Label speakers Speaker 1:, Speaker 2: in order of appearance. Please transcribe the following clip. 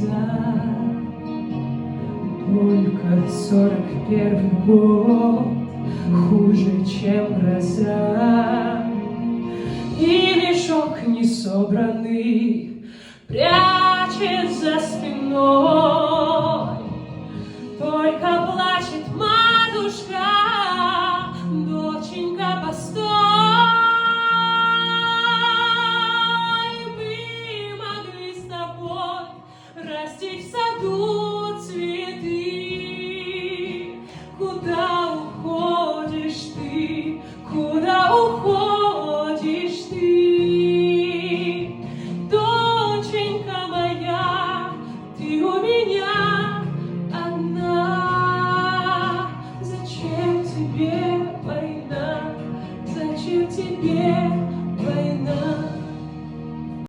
Speaker 1: глаза. Только 41 год хуже, чем гроза, и мешок несобранный прячет за спиной. Только плачет матушка, доченька, постой. Мы могли с тобой растить в саду цветы. Куда уходишь ты? Куда уходишь ты? Доченька моя, ты у меня одна. Зачем тебе война? Зачем тебе